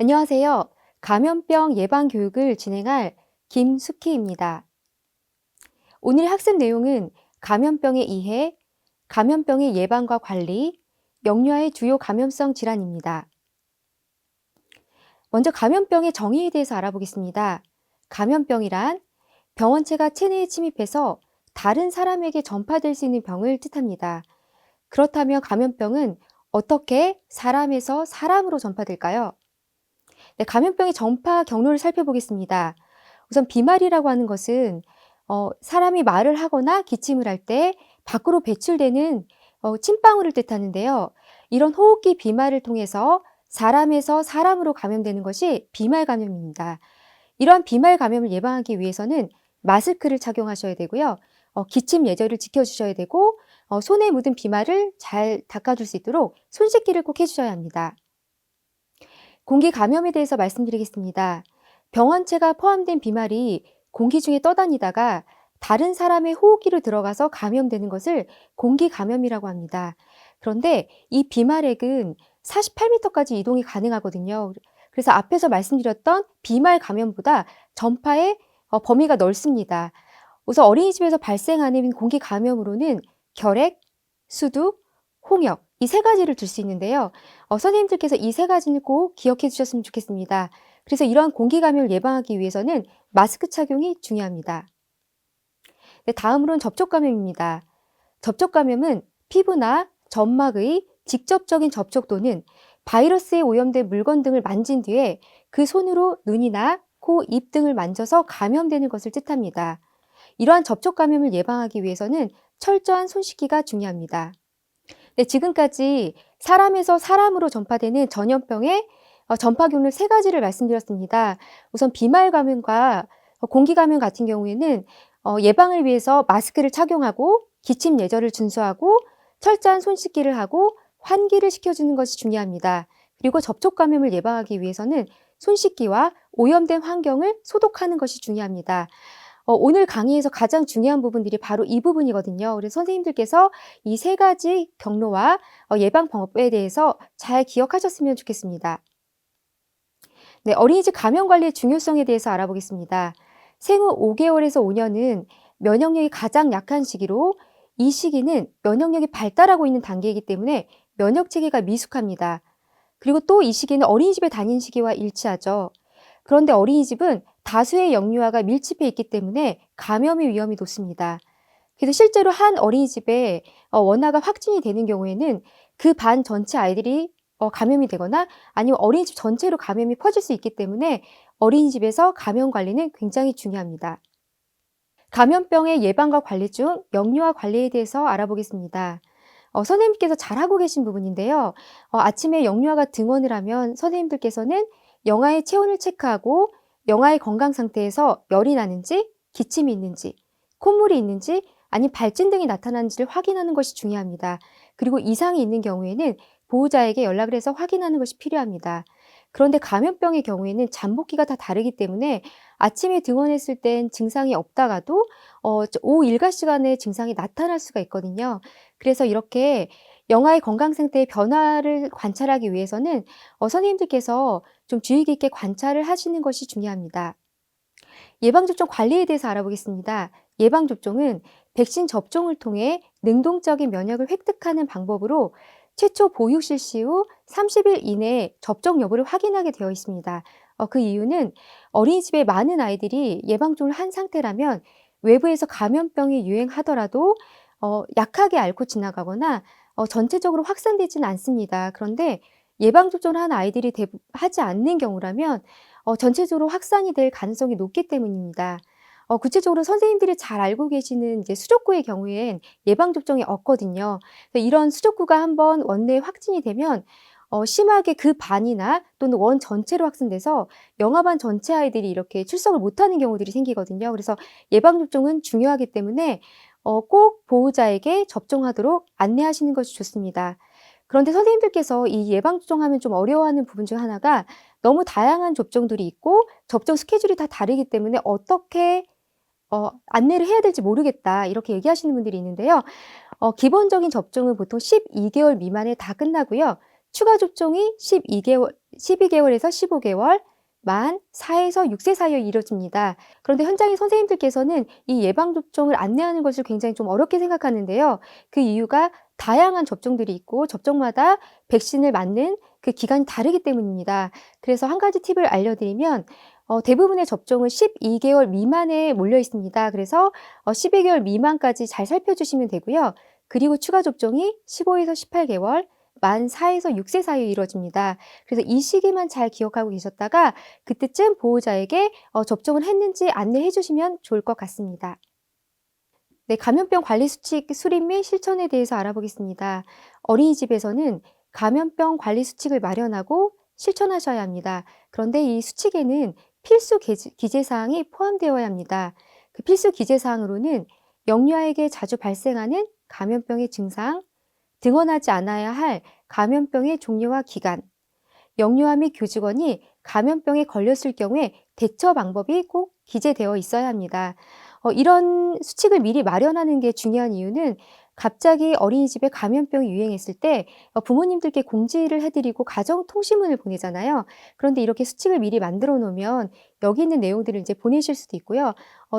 안녕하세요. 감염병 예방 교육을 진행할 김숙희입니다. 오늘 학습 내용은 감염병의 이해, 감염병의 예방과 관리, 영유아의 주요 감염성 질환입니다. 먼저 감염병의 정의에 대해서 알아보겠습니다. 감염병이란 병원체가 체내에 침입해서 다른 사람에게 전파될 수 있는 병을 뜻합니다. 그렇다면 감염병은 어떻게 사람에서 사람으로 전파될까요? 네, 감염병의 전파 경로를 살펴보겠습니다. 우선 비말이라고 하는 것은 사람이 말을 하거나 기침을 할 때 밖으로 배출되는 침방울을 뜻하는데요. 이런 호흡기 비말을 통해서 사람에서 사람으로 감염되는 것이 비말 감염입니다. 이러한 비말 감염을 예방하기 위해서는 마스크를 착용하셔야 되고요. 기침 예절을 지켜주셔야 되고 손에 묻은 비말을 잘 닦아줄 수 있도록 손 씻기를 꼭 해주셔야 합니다. 공기 감염에 대해서 말씀드리겠습니다. 병원체가 포함된 비말이 공기 중에 떠다니다가 다른 사람의 호흡기로 들어가서 감염되는 것을 공기 감염이라고 합니다. 그런데 이 비말액은 48m까지 이동이 가능하거든요. 그래서 앞에서 말씀드렸던 비말 감염보다 전파의 범위가 넓습니다. 우선 어린이집에서 발생하는 공기 감염으로는 결핵, 수두, 홍역 이 세 가지를 들 수 있는데요. 선생님들께서 이 세 가지는 꼭 기억해 주셨으면 좋겠습니다. 그래서 이러한 공기 감염을 예방하기 위해서는 마스크 착용이 중요합니다. 네, 다음으로는 접촉 감염입니다. 접촉 감염은 피부나 점막의 직접적인 접촉 또는 바이러스에 오염된 물건 등을 만진 뒤에 그 손으로 눈이나 코, 입 등을 만져서 감염되는 것을 뜻합니다. 이러한 접촉 감염을 예방하기 위해서는 철저한 손 씻기가 중요합니다. 네, 지금까지 사람에서 사람으로 전파되는 전염병의 전파 경로 세 가지를 말씀드렸습니다. 우선 비말 감염과 공기 감염 같은 경우에는 예방을 위해서 마스크를 착용하고 기침 예절을 준수하고 철저한 손 씻기를 하고 환기를 시켜주는 것이 중요합니다. 그리고 접촉 감염을 예방하기 위해서는 손 씻기와 오염된 환경을 소독하는 것이 중요합니다. 오늘 강의에서 가장 중요한 부분들이 바로 이 부분이거든요. 그래서 선생님들께서 이 세 가지 경로와 예방 방법에 대해서 잘 기억하셨으면 좋겠습니다. 네, 어린이집 감염 관리의 중요성에 대해서 알아보겠습니다. 생후 5개월에서 5년은 면역력이 가장 약한 시기로 이 시기는 면역력이 발달하고 있는 단계이기 때문에 면역 체계가 미숙합니다. 그리고 또 이 시기는 어린이집에 다니는 시기와 일치하죠. 그런데 어린이집은 다수의 영유아가 밀집해 있기 때문에 감염의 위험이 높습니다. 그래서 실제로 한 어린이집에 원화가 확진이 되는 경우에는 그 반 전체 아이들이 감염이 되거나 아니면 어린이집 전체로 감염이 퍼질 수 있기 때문에 어린이집에서 감염 관리는 굉장히 중요합니다. 감염병의 예방과 관리 중 영유아 관리에 대해서 알아보겠습니다. 선생님께서 잘하고 계신 부분인데요. 아침에 영유아가 등원을 하면 선생님들께서는 영아의 체온을 체크하고 영아의 건강 상태에서 열이 나는지, 기침이 있는지, 콧물이 있는지, 아니면 발진 등이 나타나는지를 확인하는 것이 중요합니다. 그리고 이상이 있는 경우에는 보호자에게 연락을 해서 확인하는 것이 필요합니다. 그런데 감염병의 경우에는 잠복기가 다 다르기 때문에 아침에 등원했을 땐 증상이 없다가도 오후 일과 시간에 증상이 나타날 수가 있거든요. 그래서 이렇게 영아의 건강 상태의 변화를 관찰하기 위해서는 선생님들께서 좀 주의 깊게 관찰을 하시는 것이 중요합니다. 예방접종 관리에 대해서 알아보겠습니다. 예방접종은 백신 접종을 통해 능동적인 면역을 획득하는 방법으로 최초 보육 실시 후 30일 이내에 접종 여부를 확인하게 되어 있습니다. 그 이유는 어린이집에 많은 아이들이 예방접종을 한 상태라면 외부에서 감염병이 유행하더라도 약하게 앓고 지나가거나 전체적으로 확산되지는 않습니다. 그런데 예방접종을 한 아이들이 하지 않는 경우라면 전체적으로 확산이 될 가능성이 높기 때문입니다. 구체적으로 선생님들이 잘 알고 계시는 이제 수족구의 경우엔 예방접종이 없거든요. 이런 수족구가 한번 원내에 확진이 되면 심하게 그 반이나 또는 원 전체로 확산돼서 영아반 전체 아이들이 이렇게 출석을 못하는 경우들이 생기거든요. 그래서 예방접종은 중요하기 때문에 꼭 보호자에게 접종하도록 안내하시는 것이 좋습니다. 그런데 선생님들께서 이 예방접종하면 좀 어려워하는 부분 중 하나가 너무 다양한 접종들이 있고 접종 스케줄이 다 다르기 때문에 어떻게 안내를 해야 될지 모르겠다 이렇게 얘기하시는 분들이 있는데요. 기본적인 접종은 보통 12개월 미만에 다 끝나고요. 추가 접종이 12개월에서 15개월, 만 4에서 6세 사이에 이뤄집니다. 그런데 현장의 선생님들께서는 이 예방접종을 안내하는 것을 굉장히 좀 어렵게 생각하는데요. 그 이유가 다양한 접종들이 있고 접종마다 백신을 맞는 그 기간이 다르기 때문입니다. 그래서 한 가지 팁을 알려드리면 대부분의 접종은 12개월 미만에 몰려 있습니다. 그래서 12개월 미만까지 잘 살펴주시면 되고요. 그리고 추가 접종이 15에서 18개월, 만 4에서 6세 사이에 이루어집니다. 그래서 이 시기만 잘 기억하고 계셨다가 그때쯤 보호자에게 접종을 했는지 안내해 주시면 좋을 것 같습니다. 네, 감염병 관리 수칙 수립 및 실천에 대해서 알아보겠습니다. 어린이집에서는 감염병 관리 수칙을 마련하고 실천하셔야 합니다. 그런데 이 수칙에는 필수 기재사항이 포함되어야 합니다. 그 필수 기재사항으로는 영유아에게 자주 발생하는 감염병의 증상, 등원하지 않아야 할 감염병의 종류와 기간, 영유아 및 교직원이 감염병에 걸렸을 경우에 대처 방법이 꼭 기재되어 있어야 합니다. 이런 수칙을 미리 마련하는 게 중요한 이유는 갑자기 어린이집에 감염병이 유행했을 때 부모님들께 공지를 해드리고 가정통신문을 보내잖아요. 그런데 이렇게 수칙을 미리 만들어 놓으면 여기 있는 내용들을 이제 보내실 수도 있고요.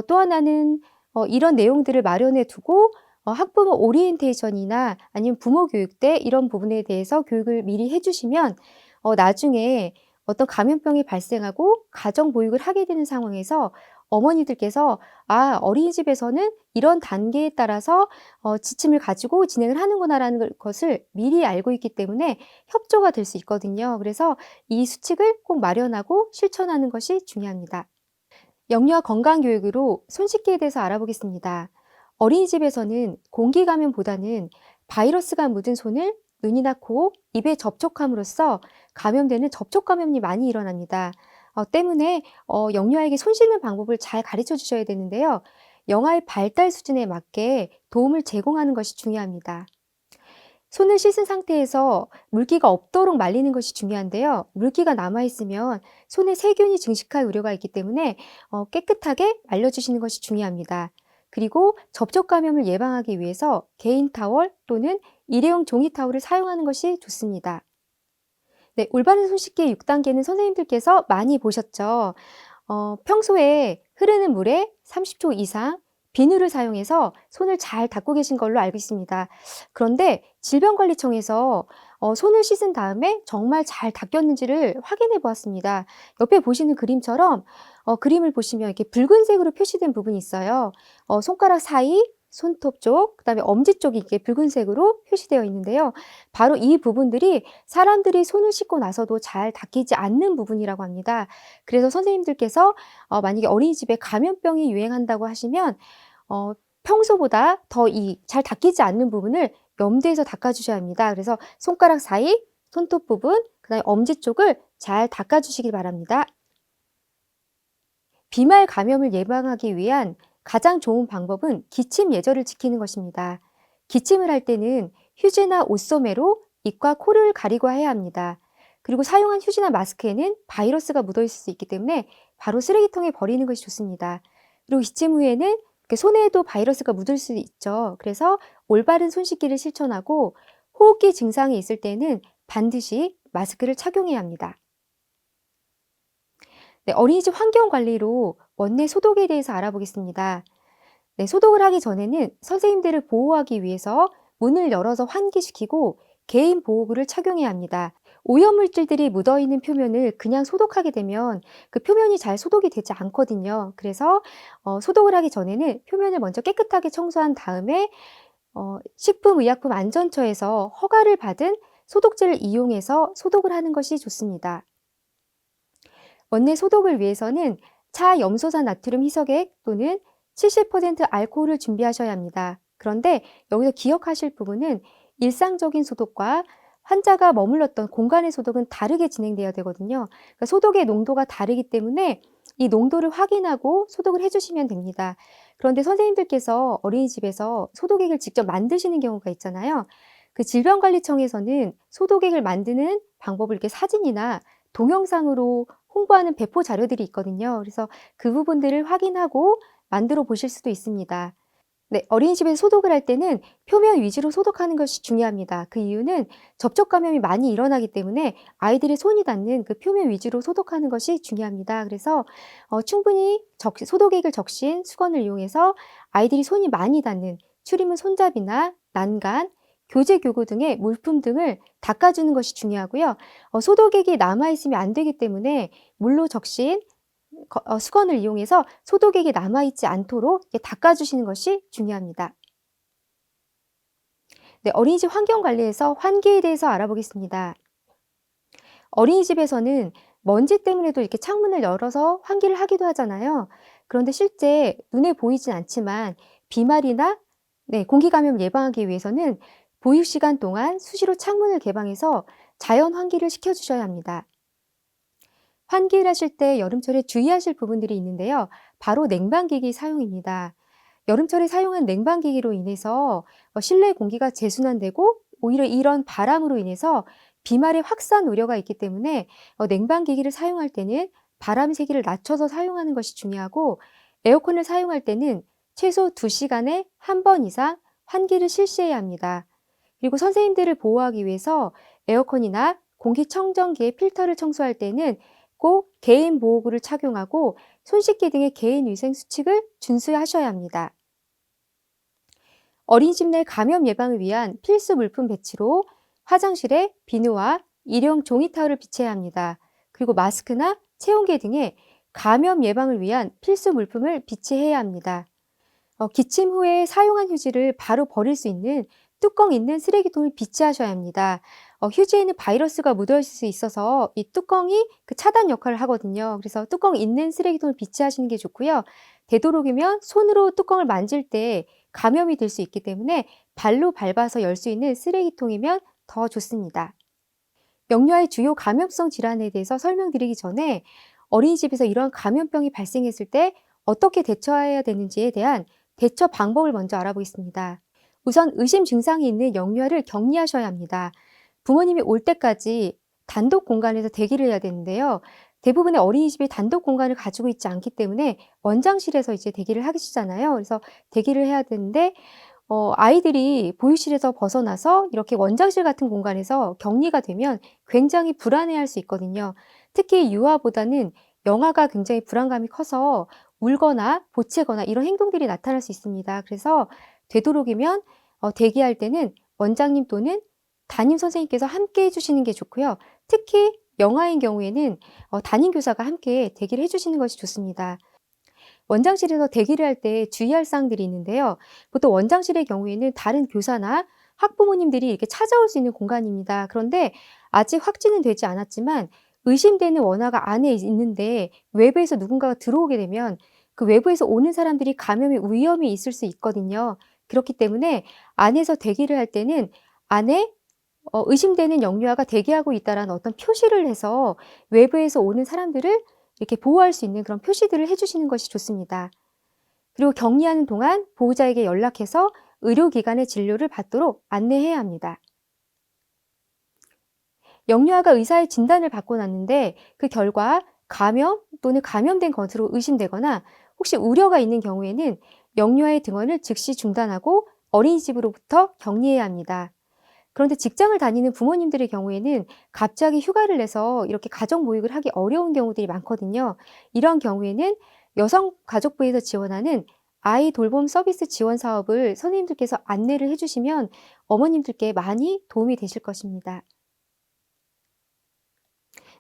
또 하나는 이런 내용들을 마련해 두고 학부모 오리엔테이션이나 아니면 부모 교육 때 이런 부분에 대해서 교육을 미리 해주시면 나중에 어떤 감염병이 발생하고 가정 보육을 하게 되는 상황에서 어머니들께서 어린이집에서는 이런 단계에 따라서 지침을 가지고 진행을 하는구나라는 것을 미리 알고 있기 때문에 협조가 될 수 있거든요. 그래서 이 수칙을 꼭 마련하고 실천하는 것이 중요합니다. 영유아 건강교육으로 손 씻기에 대해서 알아보겠습니다. 어린이집에서는 공기 감염보다는 바이러스가 묻은 손을 눈이나 코, 입에 접촉함으로써 감염되는 접촉 감염이 많이 일어납니다. 때문에 영유아에게 손 씻는 방법을 잘 가르쳐 주셔야 되는데요. 영아의 발달 수준에 맞게 도움을 제공하는 것이 중요합니다. 손을 씻은 상태에서 물기가 없도록 말리는 것이 중요한데요. 물기가 남아있으면 손에 세균이 증식할 우려가 있기 때문에 깨끗하게 말려주시는 것이 중요합니다. 그리고 접촉 감염을 예방하기 위해서 개인 타월 또는 일회용 종이 타월을 사용하는 것이 좋습니다. 네, 올바른 손 씻기의 6단계는 선생님들께서 많이 보셨죠. 평소에 흐르는 물에 30초 이상 비누를 사용해서 손을 잘 닦고 계신 걸로 알고 있습니다. 그런데 질병관리청에서 손을 씻은 다음에 정말 잘 닦였는지를 확인해 보았습니다. 옆에 보시는 그림처럼 그림을 보시면 이렇게 붉은색으로 표시된 부분이 있어요. 손가락 사이, 손톱 쪽, 그다음에 엄지 쪽이 이렇게 붉은색으로 표시되어 있는데요. 바로 이 부분들이 사람들이 손을 씻고 나서도 잘 닦이지 않는 부분이라고 합니다. 그래서 선생님들께서 만약에 어린이집에 감염병이 유행한다고 하시면 평소보다 더 이 잘 닦이지 않는 부분을 염두에서 닦아주셔야 합니다. 그래서 손가락 사이, 손톱 부분, 그다음에 엄지 쪽을 잘 닦아주시길 바랍니다. 비말 감염을 예방하기 위한 가장 좋은 방법은 기침 예절을 지키는 것입니다. 기침을 할 때는 휴지나 옷소매로 입과 코를 가리고 해야 합니다. 그리고 사용한 휴지나 마스크에는 바이러스가 묻어 있을 수 있기 때문에 바로 쓰레기통에 버리는 것이 좋습니다. 그리고 기침 후에는 이렇게 손에도 바이러스가 묻을 수 있죠. 그래서 올바른 손 씻기를 실천하고 호흡기 증상이 있을 때는 반드시 마스크를 착용해야 합니다. 네, 어린이집 환경 관리로 원내 소독에 대해서 알아보겠습니다. 네, 소독을 하기 전에는 선생님들을 보호하기 위해서 문을 열어서 환기시키고 개인 보호구를 착용해야 합니다. 오염물질들이 묻어있는 표면을 그냥 소독하게 되면 그 표면이 잘 소독이 되지 않거든요. 그래서 소독을 하기 전에는 표면을 먼저 깨끗하게 청소한 다음에 식품의약품안전처에서 허가를 받은 소독제를 이용해서 소독을 하는 것이 좋습니다. 원내 소독을 위해서는 차염소산 나트륨 희석액 또는 70% 알코올을 준비하셔야 합니다. 그런데 여기서 기억하실 부분은 일상적인 소독과 환자가 머물렀던 공간의 소독은 다르게 진행돼야 되거든요. 그러니까 소독의 농도가 다르기 때문에 이 농도를 확인하고 소독을 해주시면 됩니다. 그런데 선생님들께서 어린이집에서 소독액을 직접 만드시는 경우가 있잖아요. 그 질병관리청에서는 소독액을 만드는 방법을 이렇게 사진이나 동영상으로 홍보하는 배포 자료들이 있거든요. 그래서 그 부분들을 확인하고 만들어 보실 수도 있습니다. 네, 어린이집에서 소독을 할 때는 표면 위주로 소독하는 것이 중요합니다. 그 이유는 접촉 감염이 많이 일어나기 때문에 아이들의 손이 닿는 그 표면 위주로 소독하는 것이 중요합니다. 그래서 충분히 소독액을 적신 수건을 이용해서 아이들이 손이 많이 닿는 출입문 손잡이나 난간, 교재 교구 등의 물품 등을 닦아주는 것이 중요하고요. 소독액이 남아있으면 안 되기 때문에 물로 적신 수건을 이용해서 소독액이 남아있지 않도록 이렇게 닦아주시는 것이 중요합니다. 네, 어린이집 환경 관리에서 환기에 대해서 알아보겠습니다. 어린이집에서는 먼지 때문에도 이렇게 창문을 열어서 환기를 하기도 하잖아요. 그런데 실제 눈에 보이진 않지만 비말이나 공기 감염을 예방하기 위해서는 보육 시간 동안 수시로 창문을 개방해서 자연 환기를 시켜주셔야 합니다. 환기를 하실 때 여름철에 주의하실 부분들이 있는데요. 바로 냉방기기 사용입니다. 여름철에 사용한 냉방기기로 인해서 실내 공기가 재순환되고 오히려 이런 바람으로 인해서 비말의 확산 우려가 있기 때문에 냉방기기를 사용할 때는 바람 세기를 낮춰서 사용하는 것이 중요하고, 에어컨을 사용할 때는 최소 2시간에 한 번 이상 환기를 실시해야 합니다. 그리고 선생님들을 보호하기 위해서 에어컨이나 공기청정기의 필터를 청소할 때는 꼭 개인 보호구를 착용하고 손 씻기 등의 개인 위생 수칙을 준수하셔야 합니다. 어린이집 내 감염 예방을 위한 필수 물품 배치로 화장실에 비누와 일용 종이 타월을 비쳐야 합니다. 그리고 마스크나 체온계 등의 감염 예방을 위한 필수 물품을 비치해야 합니다. 기침 후에 사용한 휴지를 바로 버릴 수 있는 뚜껑 있는 쓰레기통을 비치하셔야 합니다. 휴지에는 바이러스가 묻어있을 수 있어서 이 뚜껑이 그 차단 역할을 하거든요. 그래서 뚜껑 있는 쓰레기통을 비치하시는 게 좋고요. 되도록이면 손으로 뚜껑을 만질 때 감염이 될 수 있기 때문에 발로 밟아서 열 수 있는 쓰레기통이면 더 좋습니다. 영유아의 주요 감염성 질환에 대해서 설명드리기 전에 어린이집에서 이런 감염병이 발생했을 때 어떻게 대처해야 되는지에 대한 대처 방법을 먼저 알아보겠습니다. 우선 의심 증상이 있는 영유아를 격리하셔야 합니다. 부모님이 올 때까지 단독 공간에서 대기를 해야 되는데요. 대부분의 어린이집이 단독 공간을 가지고 있지 않기 때문에 원장실에서 이제 대기를 하시잖아요. 그래서 대기를 해야 되는데 아이들이 보육실에서 벗어나서 이렇게 원장실 같은 공간에서 격리가 되면 굉장히 불안해할 수 있거든요. 특히 유아보다는 영아가 굉장히 불안감이 커서 울거나 보채거나 이런 행동들이 나타날 수 있습니다. 그래서 되도록이면 대기할 때는 원장님 또는 담임 선생님께서 함께 해주시는 게 좋고요. 특히 영아인 경우에는 담임교사가 함께 대기를 해주시는 것이 좋습니다. 원장실에서 대기를 할 때 주의할 사항들이 있는데요. 보통 원장실의 경우에는 다른 교사나 학부모님들이 이렇게 찾아올 수 있는 공간입니다. 그런데 아직 확진은 되지 않았지만 의심되는 원아가 안에 있는데 외부에서 누군가가 들어오게 되면 그 외부에서 오는 사람들이 감염의 위험이 있을 수 있거든요. 그렇기 때문에 안에서 대기를 할 때는 안에 의심되는 영유아가 대기하고 있다라는 어떤 표시를 해서 외부에서 오는 사람들을 이렇게 보호할 수 있는 그런 표시들을 해주시는 것이 좋습니다. 그리고 격리하는 동안 보호자에게 연락해서 의료기관의 진료를 받도록 안내해야 합니다. 영유아가 의사의 진단을 받고 났는데 그 결과 감염 또는 감염된 것으로 의심되거나 혹시 우려가 있는 경우에는 영유아의 등원을 즉시 중단하고 어린이집으로부터 격리해야 합니다. 그런데 직장을 다니는 부모님들의 경우에는 갑자기 휴가를 내서 이렇게 가정보육을 하기 어려운 경우들이 많거든요. 이런 경우에는 여성가족부에서 지원하는 아이 돌봄 서비스 지원 사업을 선생님들께서 안내를 해주시면 어머님들께 많이 도움이 되실 것입니다.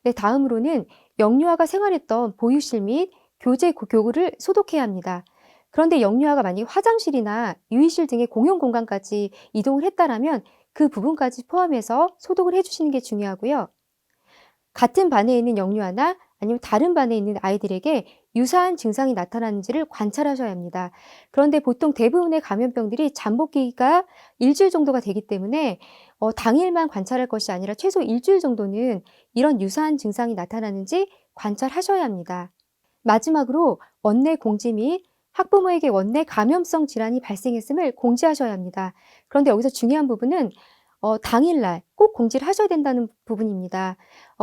네, 다음으로는 영유아가 생활했던 보육실 및 교재 교구를 소독해야 합니다. 그런데 영유아가 만약 화장실이나 유의실 등의 공용 공간까지 이동을 했다라면 그 부분까지 포함해서 소독을 해주시는 게 중요하고요. 같은 반에 있는 영유아나 아니면 다른 반에 있는 아이들에게 유사한 증상이 나타나는지를 관찰하셔야 합니다. 그런데 보통 대부분의 감염병들이 잠복기가 일주일 정도가 되기 때문에 당일만 관찰할 것이 아니라 최소 일주일 정도는 이런 유사한 증상이 나타나는지 관찰하셔야 합니다. 마지막으로 원내 공지 및 학부모에게 원내 감염성 질환이 발생했음을 공지하셔야 합니다. 그런데 여기서 중요한 부분은 당일날 꼭 공지를 하셔야 된다는 부분입니다.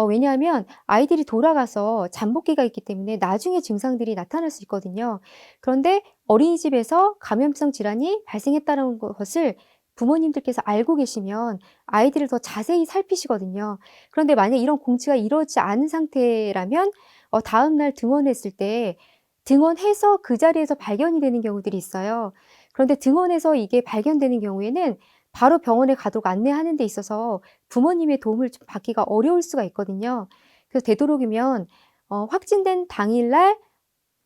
왜냐하면 아이들이 돌아가서 잠복기가 있기 때문에 나중에 증상들이 나타날 수 있거든요. 그런데 어린이집에서 감염성 질환이 발생했다는 것을 부모님들께서 알고 계시면 아이들을 더 자세히 살피시거든요. 그런데 만약 이런 공지가 이루어지지 않은 상태라면 다음날 등원했을 때 등원해서 그 자리에서 발견이 되는 경우들이 있어요. 그런데 등원해서 이게 발견되는 경우에는 바로 병원에 가도록 안내하는 데 있어서 부모님의 도움을 좀 받기가 어려울 수가 있거든요. 그래서 되도록이면 확진된 당일날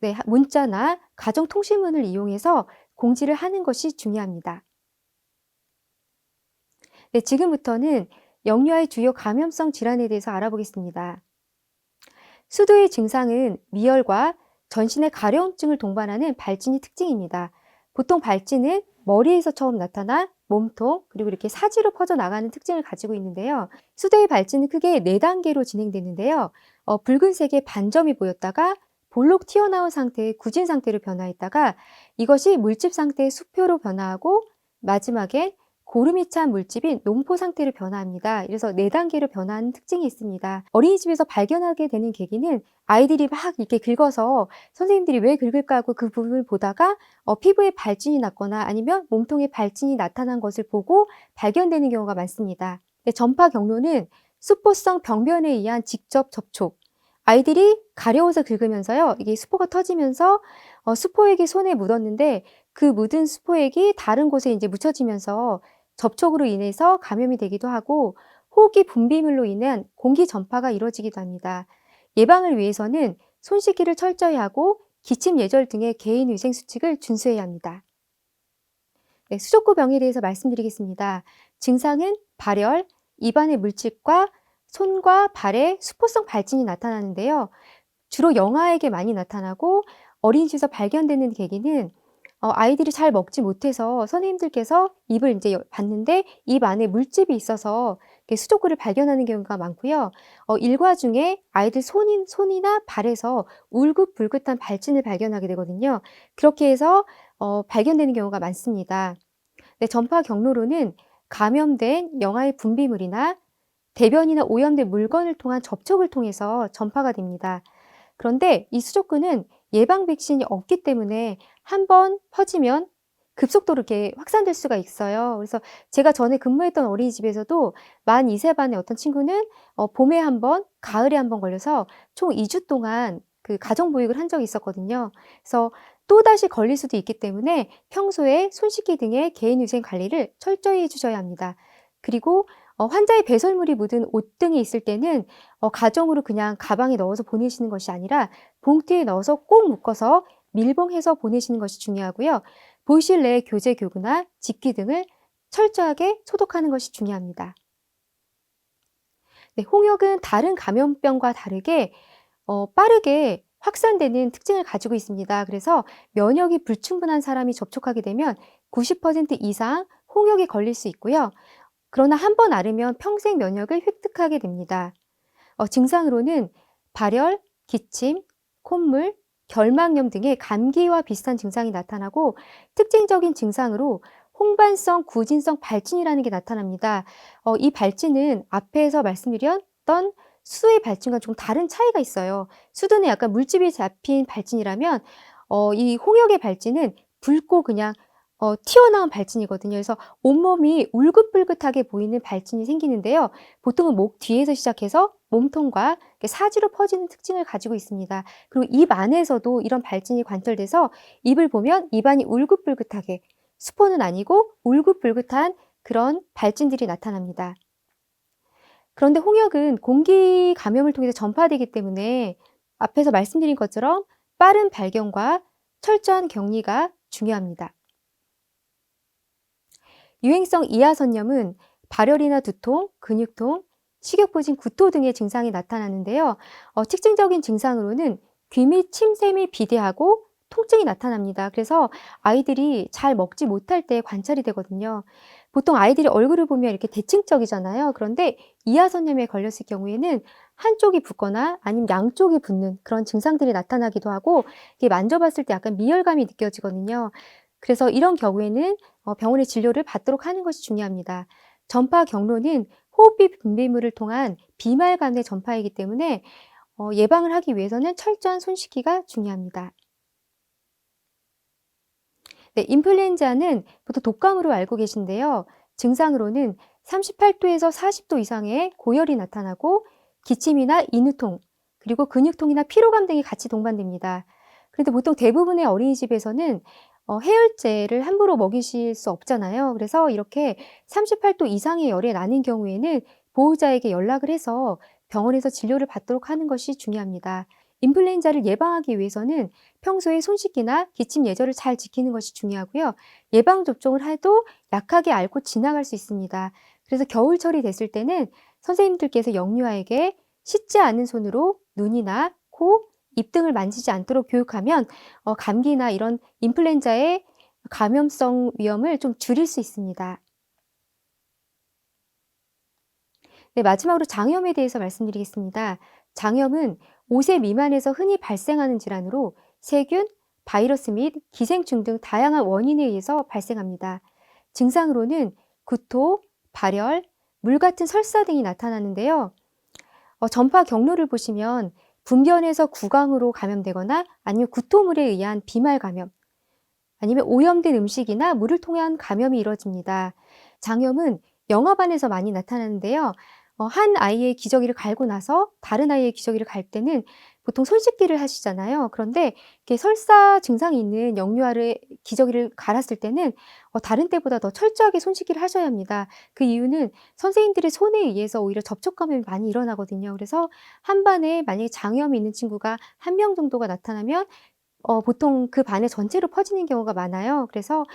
네, 문자나 가정통신문을 이용해서 공지를 하는 것이 중요합니다. 네, 지금부터는 영유아의 주요 감염성 질환에 대해서 알아보겠습니다. 수두의 증상은 미열과 전신의 가려움증을 동반하는 발진이 특징입니다. 보통 발진은 머리에서 처음 나타나 몸통 그리고 이렇게 사지로 퍼져나가는 특징을 가지고 있는데요. 수두의 발진은 크게 4단계로 진행되는데요. 붉은색의 반점이 보였다가 볼록 튀어나온 상태의 굳은 상태로 변화했다가 이것이 물집 상태의 수표로 변화하고 마지막에 고름이 찬 물집인 농포 상태로 변화합니다. 그래서 4단계로 변화하는 특징이 있습니다. 어린이집에서 발견하게 되는 계기는 아이들이 막 이렇게 긁어서 선생님들이 왜 긁을까 하고 그 부분을 보다가 피부에 발진이 났거나 아니면 몸통에 발진이 나타난 것을 보고 발견되는 경우가 많습니다. 전파 경로는 수포성 병변에 의한 직접 접촉, 아이들이 가려워서 긁으면서요, 이게 수포가 터지면서 수포액이 손에 묻었는데 그 묻은 수포액이 다른 곳에 이제 묻혀지면서 접촉으로 인해서 감염이 되기도 하고 호흡기 분비물로 인한 공기 전파가 이루어지기도 합니다. 예방을 위해서는 손 씻기를 철저히 하고 기침 예절 등의 개인 위생 수칙을 준수해야 합니다. 네, 수족구병에 대해서 말씀드리겠습니다. 증상은 발열, 입안의 물집과 손과 발에 수포성 발진이 나타나는데요. 주로 영아에게 많이 나타나고 어린이집에서 발견되는 계기는 아이들이 잘 먹지 못해서 선생님들께서 입을 이제 봤는데 입 안에 물집이 있어서 수족구를 발견하는 경우가 많고요. 일과 중에 아이들 손이나 발에서 울긋불긋한 발진을 발견하게 되거든요. 그렇게 해서 발견되는 경우가 많습니다. 네, 전파 경로로는 감염된 영아의 분비물이나 대변이나 오염된 물건을 통한 접촉을 통해서 전파가 됩니다. 그런데 이 수족구는 예방 백신이 없기 때문에 한번 퍼지면 급속도로 이렇게 확산될 수가 있어요. 그래서 제가 전에 근무했던 어린이집에서도 만 2세 반의 어떤 친구는 봄에 한 번, 가을에 한 번 걸려서 총 2주 동안 그 가정보육을 한 적이 있었거든요. 그래서 또다시 걸릴 수도 있기 때문에 평소에 손 씻기 등의 개인위생 관리를 철저히 해주셔야 합니다. 그리고 환자의 배설물이 묻은 옷 등이 있을 때는 가정으로 그냥 가방에 넣어서 보내시는 것이 아니라 봉투에 넣어서 꼭 묶어서 밀봉해서 보내시는 것이 중요하고요. 보실 내에 교재 교구나 집기 등을 철저하게 소독하는 것이 중요합니다. 네, 홍역은 다른 감염병과 다르게 빠르게 확산되는 특징을 가지고 있습니다. 그래서 면역이 불충분한 사람이 접촉하게 되면 90% 이상 홍역에 걸릴 수 있고요. 그러나 한 번 앓으면 평생 면역을 획득하게 됩니다. 증상으로는 발열, 기침, 콧물, 결막염 등의 감기와 비슷한 증상이 나타나고 특징적인 증상으로 홍반성 구진성 발진이라는 게 나타납니다. 이 발진은 앞에서 말씀드렸던 수두의 발진과 좀 다른 차이가 있어요. 수두는 약간 물집이 잡힌 발진이라면 이 홍역의 발진은 붉고 그냥 튀어나온 발진이거든요. 그래서 온몸이 울긋불긋하게 보이는 발진이 생기는데요. 보통은 목 뒤에서 시작해서 몸통과 사지로 퍼지는 특징을 가지고 있습니다. 그리고 입 안에서도 이런 발진이 관찰돼서 입을 보면 입안이 울긋불긋하게, 수포는 아니고 울긋불긋한 그런 발진들이 나타납니다. 그런데 홍역은 공기 감염을 통해서 전파되기 때문에 앞에서 말씀드린 것처럼 빠른 발견과 철저한 격리가 중요합니다. 유행성 이하선염은 발열이나 두통, 근육통, 식욕부진, 구토 등의 증상이 나타나는데요. 특징적인 증상으로는 귀 및 침샘이 비대하고 통증이 나타납니다. 그래서 아이들이 잘 먹지 못할 때 관찰이 되거든요. 보통 아이들이 얼굴을 보면 이렇게 대칭적이잖아요. 그런데 이하선염에 걸렸을 경우에는 한쪽이 붓거나 아니면 양쪽이 붓는 그런 증상들이 나타나기도 하고 이게 만져봤을 때 약간 미열감이 느껴지거든요. 그래서 이런 경우에는 병원의 진료를 받도록 하는 것이 중요합니다. 전파 경로는 호흡기 분비물을 통한 비말감의 전파이기 때문에 예방을 하기 위해서는 철저한 손 씻기가 중요합니다. 네, 인플루엔자는 보통 독감으로 알고 계신데요. 증상으로는 38도에서 40도 이상의 고열이 나타나고 기침이나 인후통, 그리고 근육통이나 피로감 등이 같이 동반됩니다. 그런데 보통 대부분의 어린이집에서는 해열제를 함부로 먹이실 수 없잖아요. 그래서 이렇게 38도 이상의 열이 나는 경우에는 보호자에게 연락을 해서 병원에서 진료를 받도록 하는 것이 중요합니다. 인플루엔자를 예방하기 위해서는 평소에 손 씻기나 기침 예절을 잘 지키는 것이 중요하고요. 예방 접종을 해도 약하게 앓고 지나갈 수 있습니다. 그래서 겨울철이 됐을 때는 선생님들께서 영유아에게 씻지 않은 손으로 눈이나 코, 입 등을 만지지 않도록 교육하면 감기나 이런 인플루엔자의 감염성 위험을 좀 줄일 수 있습니다. 네, 마지막으로 장염에 대해서 말씀드리겠습니다. 장염은 5세 미만에서 흔히 발생하는 질환으로 세균, 바이러스 및 기생충 등 다양한 원인에 의해서 발생합니다. 증상으로는 구토, 발열, 물 같은 설사 등이 나타나는데요. 전파 경로를 보시면 분변에서 구강으로 감염되거나 아니면 구토물에 의한 비말 감염, 아니면 오염된 음식이나 물을 통한 감염이 이루어집니다. 장염은 영화관에서 많이 나타나는데요. 한 아이의 기저귀를 갈고 나서 다른 아이의 기저귀를 갈 때는 보통 손 씻기를 하시잖아요. 그런데 이렇게 설사 증상이 있는 영유아를 기저귀를 갈았을 때는 다른 때보다 더 철저하게 손 씻기를 하셔야 합니다. 그 이유는 선생님들의 손에 의해서 오히려 접촉 감염이 많이 일어나거든요. 그래서 한 반에 만약에 장염이 있는 친구가 한 명 정도가 나타나면 보통 그 반에 전체로 퍼지는 경우가 많아요. 그래서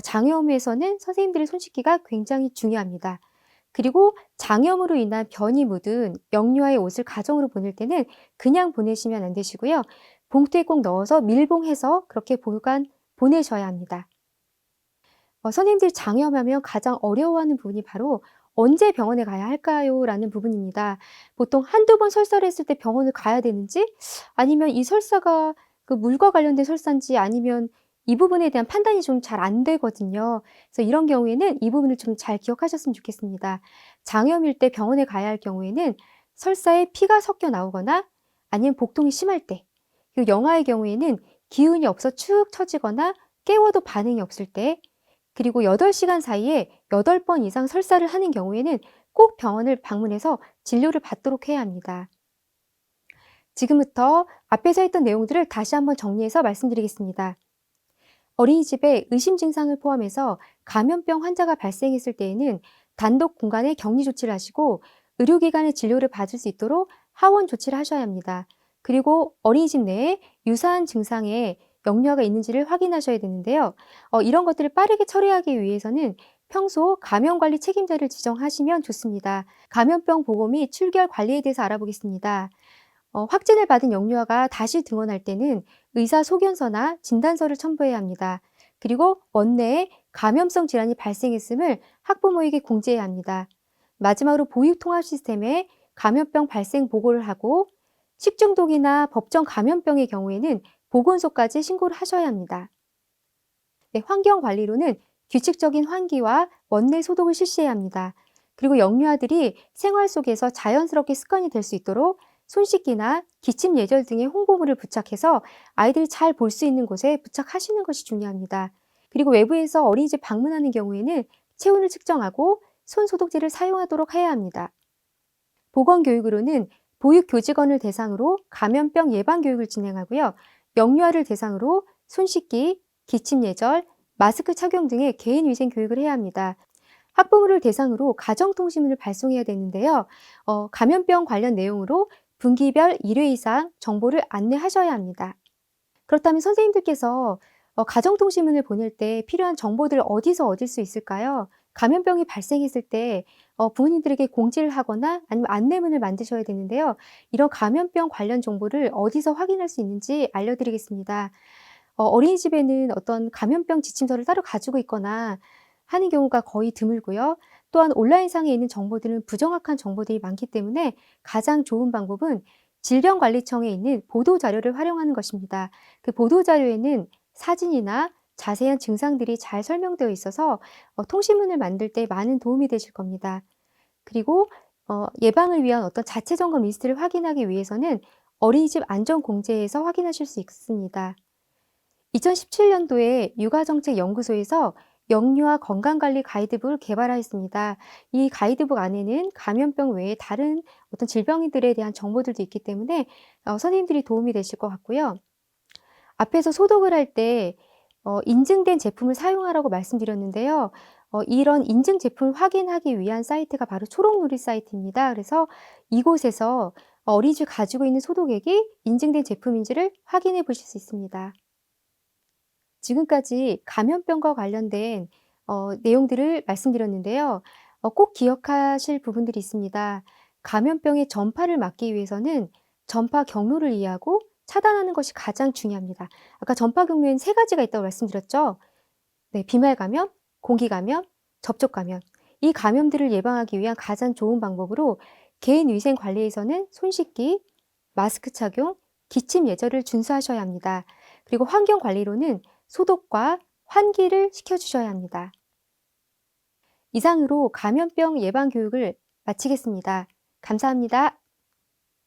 장염에서는 선생님들의 손 씻기가 굉장히 중요합니다. 그리고 장염으로 인한 변이 묻은 영유아의 옷을 가정으로 보낼 때는 그냥 보내시면 안 되시고요. 봉투에 꼭 넣어서 밀봉해서 그렇게 보내셔야 합니다. 선생님들이 장염하면 가장 어려워하는 부분이 바로 "언제 병원에 가야 할까요?" 라는 부분입니다. 보통 한두 번 설사를 했을 때 병원을 가야 되는지, 아니면 이 설사가 그 물과 관련된 설사인지, 아니면 이 부분에 대한 판단이 좀 잘 안 되거든요. 그래서 이런 경우에는 이 부분을 좀 잘 기억하셨으면 좋겠습니다. 장염일 때 병원에 가야 할 경우에는 설사에 피가 섞여 나오거나 아니면 복통이 심할 때, 그리고 영아의 경우에는 기운이 없어 축 처지거나 깨워도 반응이 없을 때, 그리고 8시간 사이에 8번 이상 설사를 하는 경우에는 꼭 병원을 방문해서 진료를 받도록 해야 합니다. 지금부터 앞에서 했던 내용들을 다시 한번 정리해서 말씀드리겠습니다. 어린이집에 의심 증상을 포함해서 감염병 환자가 발생했을 때에는 단독 공간에 격리 조치를 하시고 의료기관의 진료를 받을 수 있도록 하원 조치를 하셔야 합니다. 그리고 어린이집 내에 유사한 증상의 영유아가 있는지를 확인하셔야 되는데요. 이런 것들을 빠르게 처리하기 위해서는 평소 감염관리 책임자를 지정하시면 좋습니다. 감염병 보고 및 출결 관리에 대해서 알아보겠습니다. 확진을 받은 영유아가 다시 등원할 때는 의사 소견서나 진단서를 첨부해야 합니다. 그리고 원내에 감염성 질환이 발생했음을 학부모에게 공지해야 합니다. 마지막으로 보육통합 시스템에 감염병 발생 보고를 하고 식중독이나 법정 감염병의 경우에는 보건소까지 신고를 하셔야 합니다. 네, 환경관리로는 규칙적인 환기와 원내 소독을 실시해야 합니다. 그리고 영유아들이 생활 속에서 자연스럽게 습관이 될 수 있도록 손 씻기나 기침 예절 등의 홍보물을 부착해서 아이들이 잘 볼 수 있는 곳에 부착하시는 것이 중요합니다. 그리고 외부에서 어린이집 방문하는 경우에는 체온을 측정하고 손 소독제를 사용하도록 해야 합니다. 보건교육으로는 보육교직원을 대상으로 감염병 예방 교육을 진행하고요. 영유아를 대상으로 손 씻기, 기침 예절, 마스크 착용 등의 개인위생 교육을 해야 합니다. 학부모를 대상으로 가정통신문을 발송해야 되는데요. 감염병 관련 내용으로 분기별 1회 이상 정보를 안내하셔야 합니다. 그렇다면 선생님들께서 가정통신문을 보낼 때 필요한 정보들을 어디서 얻을 수 있을까요? 감염병이 발생했을 때 부모님들에게 공지를 하거나 아니면 안내문을 만드셔야 되는데요. 이런 감염병 관련 정보를 어디서 확인할 수 있는지 알려드리겠습니다. 어린이집에는 어떤 감염병 지침서를 따로 가지고 있거나 하는 경우가 거의 드물고요. 또한 온라인상에 있는 정보들은 부정확한 정보들이 많기 때문에 가장 좋은 방법은 질병관리청에 있는 보도자료를 활용하는 것입니다. 그 보도자료에는 사진이나 자세한 증상들이 잘 설명되어 있어서 통신문을 만들 때 많은 도움이 되실 겁니다. 그리고 예방을 위한 어떤 자체 점검 리스트를 확인하기 위해서는 어린이집 안전공제에서 확인하실 수 있습니다. 2017년도에 육아정책연구소에서 영유아 건강관리 가이드북을 개발하였습니다. 이 가이드북 안에는 감염병 외에 다른 어떤 질병들에 대한 정보들도 있기 때문에 선생님들이 도움이 되실 것 같고요. 앞에서 소독을 할 때 인증된 제품을 사용하라고 말씀드렸는데요. 이런 인증 제품을 확인하기 위한 사이트가 바로 초록누리 사이트입니다. 그래서 이곳에서 어린이집이 가지고 있는 소독액이 인증된 제품인지를 확인해 보실 수 있습니다. 지금까지 감염병과 관련된 내용들을 말씀드렸는데요. 꼭 기억하실 부분들이 있습니다. 감염병의 전파를 막기 위해서는 전파 경로를 이해하고 차단하는 것이 가장 중요합니다. 아까 전파 경로에는 세 가지가 있다고 말씀드렸죠. 네, 비말 감염, 공기 감염, 접촉 감염. 이 감염들을 예방하기 위한 가장 좋은 방법으로 개인 위생 관리에서는 손 씻기, 마스크 착용, 기침 예절을 준수하셔야 합니다. 그리고 환경 관리로는 소독과 환기를 시켜주셔야 합니다. 이상으로 감염병 예방 교육을 마치겠습니다. 감사합니다.